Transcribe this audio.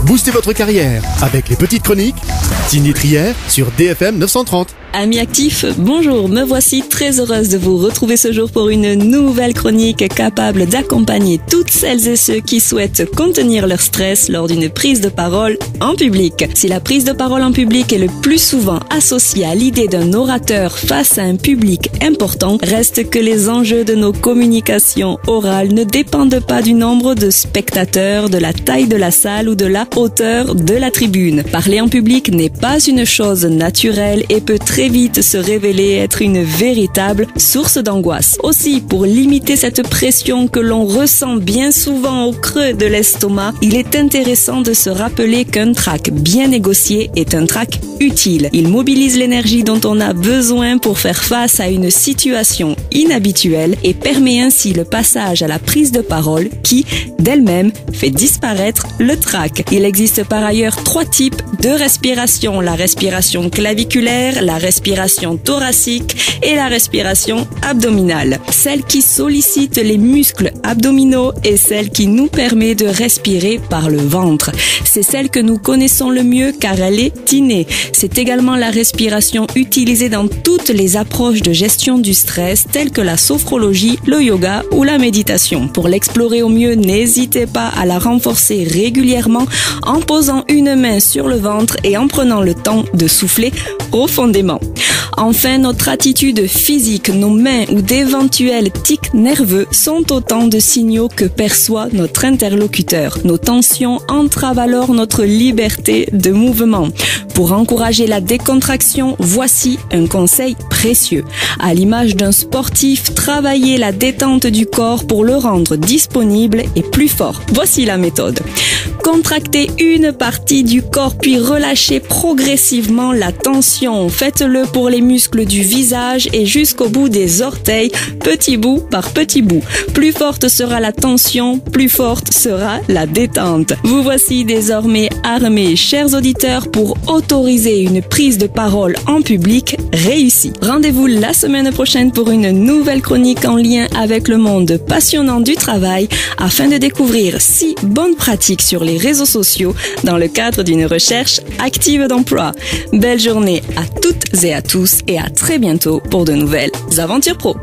Boostez votre carrière avec les petites chroniques signées Trier sur DFM 930. Amis actifs, bonjour, me voici très heureuse de vous retrouver ce jour pour une nouvelle chronique capable d'accompagner toutes celles et ceux qui souhaitent contenir leur stress lors d'une prise de parole en public. Si la prise de parole en public est le plus souvent associée à l'idée d'un orateur face à un public important, reste que les enjeux de nos communications orales ne dépendent pas du nombre de spectateurs, de la taille de la salle ou de la hauteur de la tribune. Parler en public n'est pas une chose naturelle et peut très vite se révéler être une véritable source d'angoisse. Aussi, pour limiter cette pression que l'on ressent bien souvent au creux de l'estomac, il est intéressant de se rappeler qu'un track bien négocié est un track utile. Il mobilise l'énergie dont on a besoin pour faire face à une situation inhabituelle et permet ainsi le passage à la prise de parole qui, d'elle-même, fait disparaître le trac. Il existe par ailleurs 3 types de respiration. La respiration claviculaire, la respiration thoracique et la respiration abdominale. Celle qui sollicite les muscles abdominaux et celle qui nous permet de respirer par le ventre. C'est celle que nous connaissons le mieux car elle est innée. C'est également la respiration utilisée dans toutes les approches de gestion du stress telles que la sophrologie, le yoga ou la méditation. Pour l'explorer au mieux, n'hésitez pas à la renforcer régulièrement en posant une main sur le ventre et en prenant le temps de souffler profondément. Enfin, notre attitude physique, nos mains ou d'éventuels tics nerveux sont autant de signaux que perçoit notre interlocuteur. Nos tensions entravent alors notre liberté de mouvement. Pour encourager la décontraction, voici un conseil précieux. À l'image d'un sportif, travaillez la détente du corps pour le rendre disponible et plus fort. Voici la méthode. Contractez une partie du corps puis relâchez progressivement la tension. Faites-le pour les muscles du visage et jusqu'au bout des orteils, petit bout par petit bout. Plus forte sera la tension, plus forte sera la détente. Vous voici désormais armés, chers auditeurs, pour autoriser une prise de parole en public réussie. Rendez-vous la semaine prochaine pour une nouvelle chronique en lien avec le monde passionnant du travail afin de découvrir 6 bonnes pratiques sur les réseaux sociaux dans le cadre d'une recherche active d'emploi. Belle journée à toutes et à tous et à très bientôt pour de nouvelles aventures pro.